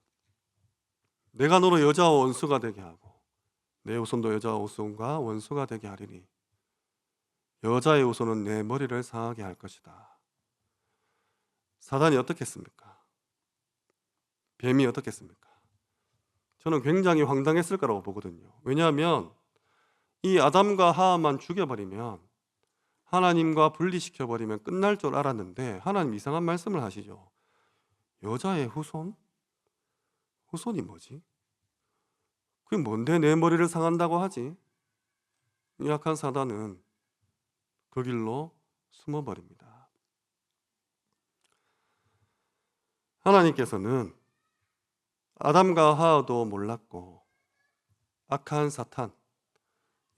내가 너로 여자와 원수가 되게 하고 내 후손도 여자와 후손과 원수가 되게 하리니 여자의 후손은 내 머리를 상하게 할 것이다. 사단이 어떻게 했습니까? 뱀이 어떻게 했습니까? 저는 굉장히 황당했을 거라고 보거든요. 왜냐하면 이 아담과 하와만 죽여버리면, 하나님과 분리시켜버리면 끝날 줄 알았는데 하나님 이상한 말씀을 하시죠. 여자의 후손? 후손이 뭐지? 그게 뭔데 내 머리를 상한다고 하지? 이 약한 사단은 그 길로 숨어버립니다. 하나님께서는 아담과 하와도 몰랐고 악한 사탄,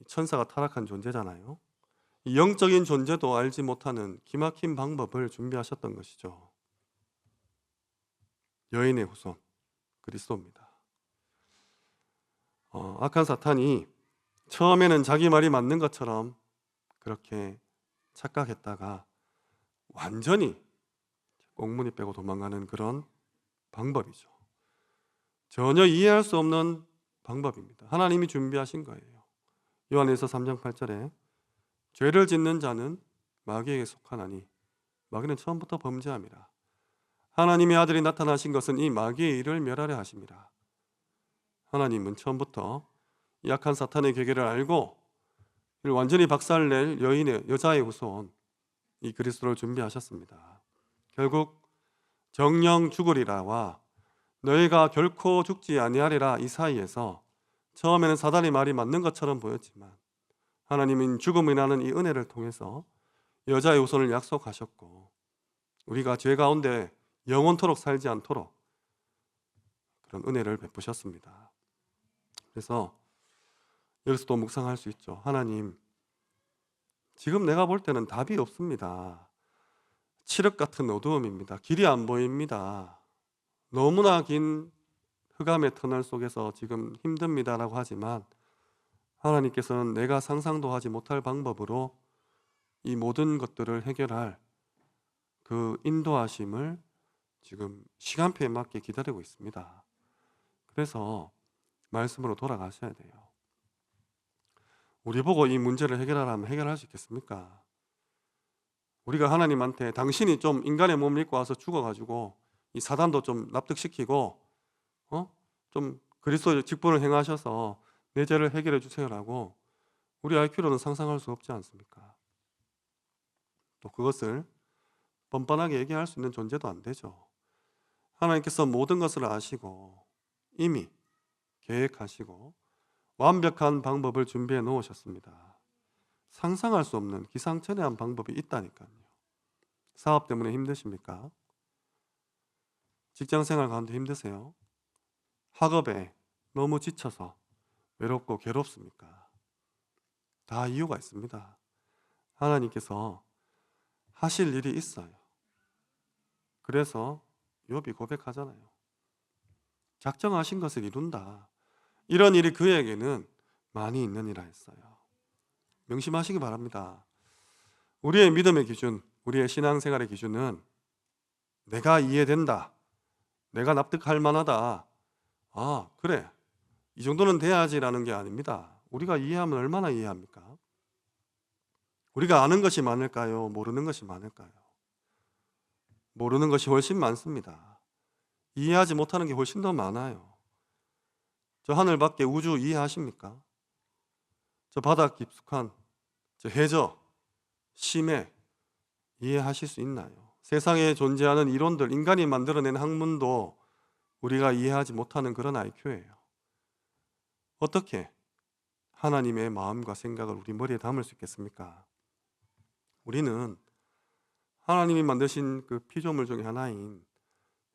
천사가 타락한 존재잖아요. 이 영적인 존재도 알지 못하는 기막힌 방법을 준비하셨던 것이죠. 여인의 후손 그리스도입니다. 악한 사탄이 처음에는 자기 말이 맞는 것처럼 그렇게 착각했다가 완전히 꽁무니 빼고 도망가는 그런 방법이죠. 전혀 이해할 수 없는 방법입니다. 하나님이 준비하신 거예요. 요한일서 3장 8절에 죄를 짓는 자는 마귀에게 속하나니 마귀는 처음부터 범죄함이라. 하나님의 아들이 나타나신 것은 이 마귀의 일을 멸하려 하십니다. 하나님은 처음부터 약한 사탄의 계계를 알고 이를 완전히 박살낼 여자의 후손 이 그리스도를 준비하셨습니다. 결국 정령 죽으리라와 너희가 결코 죽지 아니하리라, 이 사이에서 처음에는 사단의 말이 맞는 것처럼 보였지만 하나님은 죽음이라는 이 은혜를 통해서 여자의 후손을 약속하셨고 우리가 죄 가운데 영원토록 살지 않도록 그런 은혜를 베푸셨습니다. 그래서 여기서도 묵상할 수 있죠. 하나님, 지금 내가 볼 때는 답이 없습니다. 칠흑 같은 어두움입니다. 길이 안 보입니다. 너무나 긴 흑암의 터널 속에서 지금 힘듭니다라고 하지만 하나님께서는 내가 상상도 하지 못할 방법으로 이 모든 것들을 해결할 그 인도하심을 지금 시간표에 맞게 기다리고 있습니다. 그래서 말씀으로 돌아가셔야 돼요. 우리 보고 이 문제를 해결하라면 해결할 수 있겠습니까? 우리가 하나님한테 당신이 좀 인간의 몸을 입고 와서 죽어가지고 이 사단도 좀 납득시키고 좀 그리스도의 직분을 행하셔서 내 죄를 해결해 주세요라고 우리 IQ로는 상상할 수 없지 않습니까? 또 그것을 뻔뻔하게 얘기할 수 있는 존재도 안 되죠. 하나님께서 모든 것을 아시고 이미 계획하시고 완벽한 방법을 준비해 놓으셨습니다. 상상할 수 없는 기상천외한 방법이 있다니까요. 사업 때문에 힘드십니까? 직장생활 가운데 힘드세요? 학업에 너무 지쳐서 외롭고 괴롭습니까? 다 이유가 있습니다. 하나님께서 하실 일이 있어요. 그래서 욥이 고백하잖아요. 작정하신 것을 이룬다. 이런 일이 그에게는 많이 있느니라 했어요. 명심하시기 바랍니다. 우리의 믿음의 기준, 우리의 신앙생활의 기준은 내가 이해된다. 내가 납득할 만하다. 아, 그래. 이 정도는 돼야지라는 게 아닙니다. 우리가 이해하면 얼마나 이해합니까? 우리가 아는 것이 많을까요? 모르는 것이 많을까요? 모르는 것이 훨씬 많습니다. 이해하지 못하는 게 훨씬 더 많아요. 저 하늘 밖에 우주 이해하십니까? 저 바다 깊숙한 저 해저, 심해 이해하실 수 있나요? 세상에 존재하는 이론들, 인간이 만들어낸 학문도 우리가 이해하지 못하는 그런 IQ예요. 어떻게 하나님의 마음과 생각을 우리 머리에 담을 수 있겠습니까? 우리는 하나님이 만드신 그 피조물 중에 하나인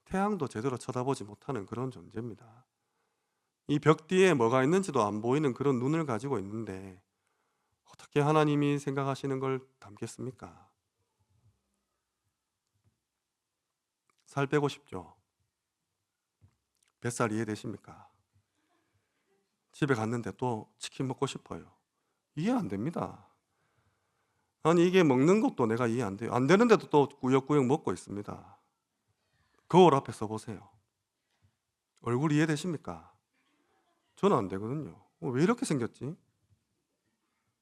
태양도 제대로 쳐다보지 못하는 그런 존재입니다. 이 벽 뒤에 뭐가 있는지도 안 보이는 그런 눈을 가지고 있는데 어떻게 하나님이 생각하시는 걸 담겠습니까? 살 빼고 싶죠? 뱃살 이해되십니까? 집에 갔는데 또 치킨 먹고 싶어요. 이해 안 됩니다. 아니 이게 먹는 것도 내가 이해 안 돼요. 안 되는데도 또 꾸역꾸역 먹고 있습니다. 거울 앞에 서 보세요. 얼굴 이해되십니까? 저는 안 되거든요. 왜 이렇게 생겼지?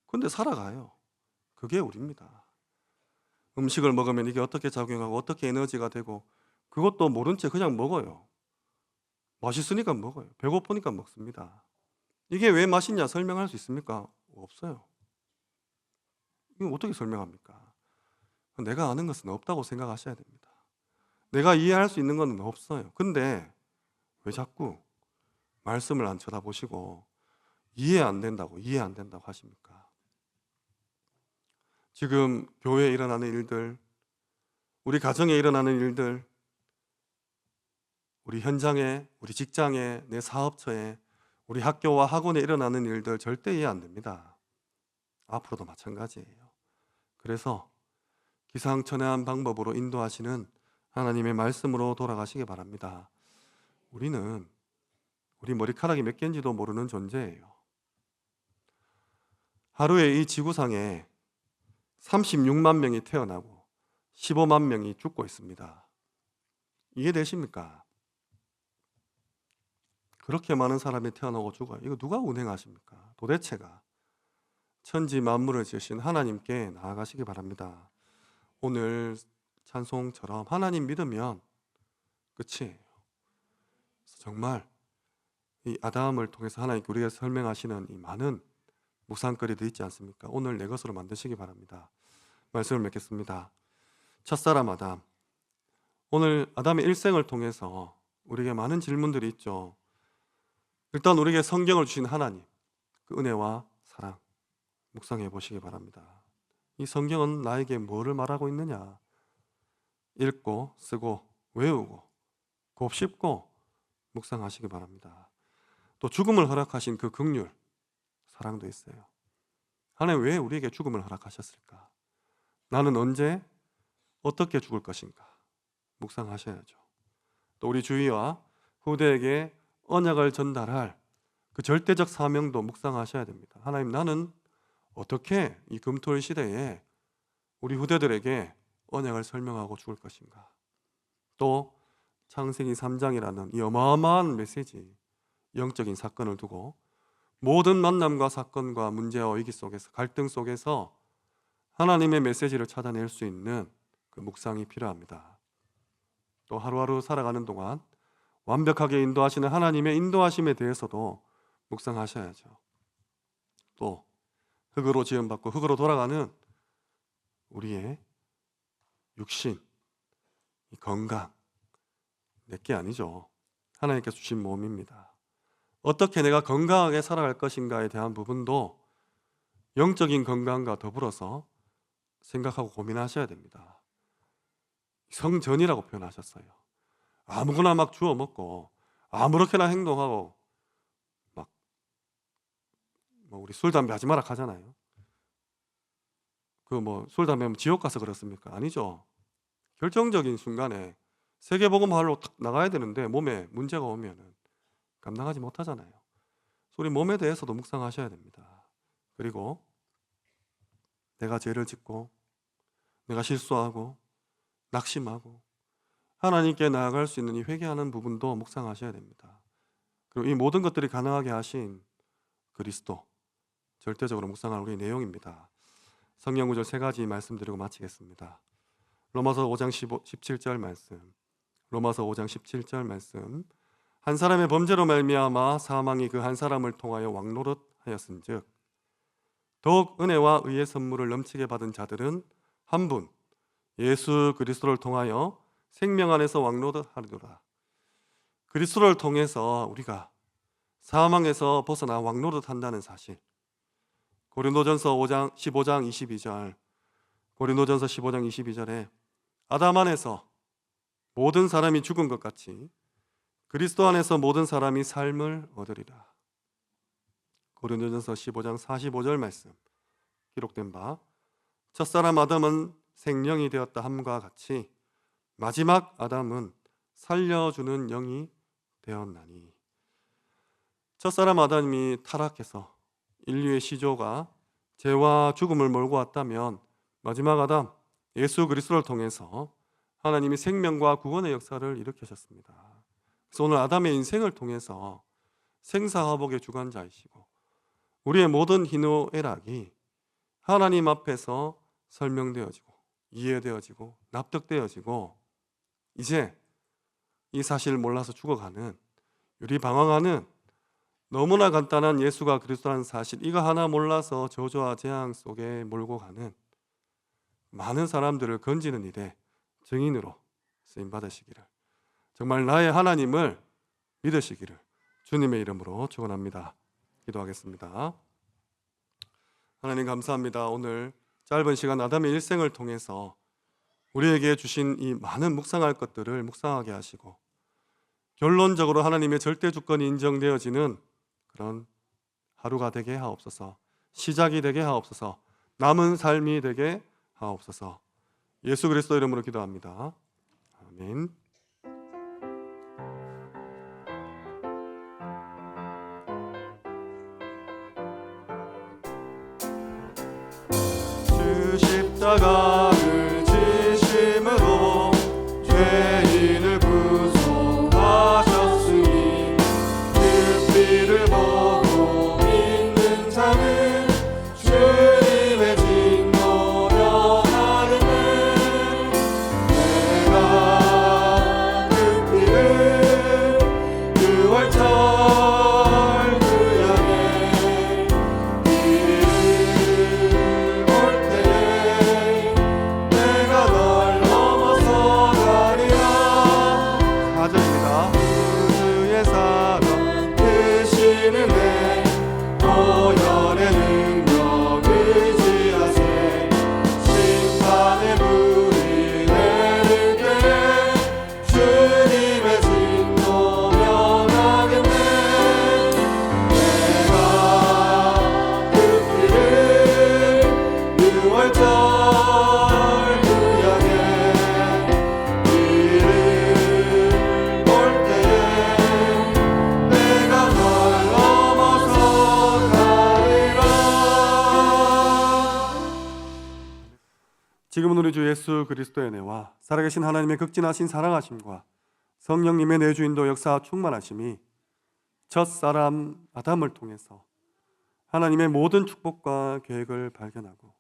근데 살아가요. 그게 우리입니다. 음식을 먹으면 이게 어떻게 작용하고 어떻게 에너지가 되고 그것도 모른 채 그냥 먹어요. 맛있으니까 먹어요. 배고프니까 먹습니다. 이게 왜 맛있냐 설명할 수 있습니까? 없어요. 이거 어떻게 설명합니까? 내가 아는 것은 없다고 생각하셔야 됩니다. 내가 이해할 수 있는 건 없어요. 근데 왜 자꾸 말씀을 안 쳐다보시고 이해 안 된다고 하십니까? 지금 교회에 일어나는 일들, 우리 가정에 일어나는 일들, 우리 현장에, 우리 직장에, 내 사업처에, 우리 학교와 학원에 일어나는 일들 절대 이해 안 됩니다. 앞으로도 마찬가지예요. 그래서 기상천외한 방법으로 인도하시는 하나님의 말씀으로 돌아가시기 바랍니다. 우리는 우리 머리카락이 몇 개인지도 모르는 존재예요. 하루에 이 지구상에 36만 명이 태어나고 15만 명이 죽고 있습니다. 이해되십니까? 그렇게 많은 사람이 태어나고 죽어요. 이거 누가 운행하십니까? 도대체가 천지 만물을 지으신 하나님께 나아가시기 바랍니다. 오늘 찬송처럼 하나님 믿으면 끝이에요. 정말 이 아담을 통해서 하나님께 우리가 설명하시는 이 많은 묵상거리도 있지 않습니까? 오늘 내 것으로 만드시기 바랍니다. 말씀을 맺겠습니다. 첫사람 아담, 오늘 아담의 일생을 통해서 우리에게 많은 질문들이 있죠. 일단 우리에게 성경을 주신 하나님, 그 은혜와 사랑 묵상해 보시기 바랍니다. 이 성경은 나에게 뭐를 말하고 있느냐? 읽고 쓰고 외우고 곱씹고 묵상하시기 바랍니다. 또 죽음을 허락하신 그 긍휼, 사랑도 있어요. 하나님 왜 우리에게 죽음을 허락하셨을까? 나는 언제 어떻게 죽을 것인가? 묵상하셔야죠. 또 우리 주위와 후대에게 언약을 전달할 그 절대적 사명도 묵상하셔야 됩니다. 하나님 나는 어떻게 이 금토일 시대에 우리 후대들에게 언약을 설명하고 죽을 것인가? 또 창세기 3장이라는 이 어마어마한 메시지, 영적인 사건을 두고 모든 만남과 사건과 문제와 위기 속에서, 갈등 속에서 하나님의 메시지를 찾아낼 수 있는 그 묵상이 필요합니다. 또 하루하루 살아가는 동안 완벽하게 인도하시는 하나님의 인도하심에 대해서도 묵상하셔야죠. 또 흙으로 지음받고 흙으로 돌아가는 우리의 육신, 이 건강, 내게 아니죠. 하나님께서 주신 몸입니다. 어떻게 내가 건강하게 살아갈 것인가에 대한 부분도 영적인 건강과 더불어서 생각하고 고민하셔야 됩니다. 성전이라고 표현하셨어요. 아무거나 막 주워 먹고 아무렇게나 행동하고 막 우리 술 담배 하지 마라 하잖아요. 술 담배 하면 지옥 가서 그렇습니까? 아니죠. 결정적인 순간에 세계복음화로 탁 나가야 되는데 몸에 문제가 오면은 감당하지 못하잖아요. 우리 몸에 대해서도 묵상하셔야 됩니다. 그리고 내가 죄를 짓고 내가 실수하고 낙심하고 하나님께 나아갈 수 있는 이 회개하는 부분도 묵상하셔야 됩니다. 그리고 이 모든 것들이 가능하게 하신 그리스도, 절대적으로 묵상할 우리의 내용입니다. 성경 구절 3가지 말씀드리고 마치겠습니다. 로마서 5장 17절 말씀, 로마서 5장 17절 말씀. 한 사람의 범죄로 말미암아 사망이 그 한 사람을 통하여 왕노릇 하였은즉 더욱 은혜와 의의 선물을 넘치게 받은 자들은 한 분 예수 그리스도를 통하여 생명 안에서 왕노릇 하리로라. 그리스도를 통해서 우리가 사망에서 벗어나 왕노릇 한다는 사실, 고린도전서 15장 22절, 고린도전서 15장 22절에 아담 안에서 모든 사람이 죽은 것 같이 그리스도 안에서 모든 사람이 삶을 얻으리라. 고린도전서 15장 45절 말씀 기록된 바 첫사람 아담은 생령이 되었다 함과 같이 마지막 아담은 살려주는 영이 되었나니. 첫사람 아담이 타락해서 인류의 시조가 죄와 죽음을 몰고 왔다면 마지막 아담 예수 그리스도를 통해서 하나님이 생명과 구원의 역사를 일으키셨습니다. 그래서 오늘 아담의 인생을 통해서 생사화복의 주관자이시고 우리의 모든 희노애락이 하나님 앞에서 설명되어지고 이해되어지고 납득되어지고 이제 이 사실을 몰라서 죽어가는, 유리방황하는 너무나 간단한 예수가 그리스도라는 사실, 이거 하나 몰라서 저주와 재앙 속에 몰고 가는 많은 사람들을 건지는 일에 증인으로 쓰임받으시기를, 정말 나의 하나님을 믿으시기를 주님의 이름으로 축원합니다. 기도하겠습니다. 하나님 감사합니다. 오늘 짧은 시간 아담의 일생을 통해서 우리에게 주신 이 많은 묵상할 것들을 묵상하게 하시고 결론적으로 하나님의 절대 주권이 인정되어지는 그런 하루가 되게 하옵소서, 시작이 되게 하옵소서, 남은 삶이 되게 하옵소서. 예수 그리스도 이름으로 기도합니다. 아멘. 주 십자가를 지심으로 죄인을 구속하셨으니 그 피를 보고 믿는 자는 주님의 진노 면하리니 내가 그 피를 유월절 그 양에 이를 볼 때에 내가 널 넘어서 가리라. 4절입니다. 우주의 사랑 되시는 내 보혈의 능력 의지하세 심판의 불이 내리게 주님의 진노 면하겠네. 내가 그 피를 유월절 그 양에 이를 볼 때에 내가 널 넘어서 가리라. 지금은 우리 주 예수 그리스도의 은혜와 살아계신 하나님의 극진하신 사랑하심과 성령님의 내주인도 역사 충만하심이 첫사람 아담을 통해서 하나님의 모든 축복과 계획을 발견하고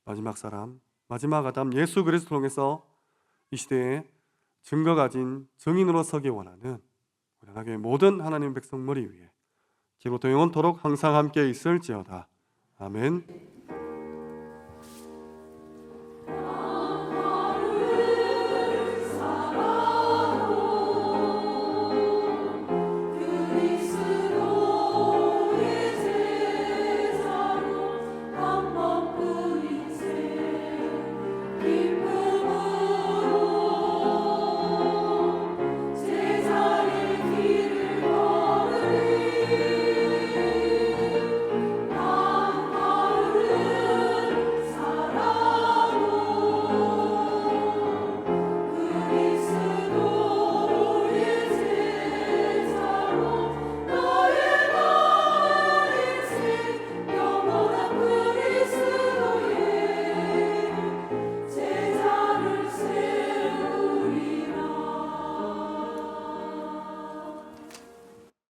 마지막 사람, 마지막 아담 예수 그리스도 통해서 이 시대에 증거 가진 증인으로 서기 원하는 우리 하나님의 모든 하나님 백성 머리 위에 지금부터 영원토록 항상 함께 있을지어다. 아멘.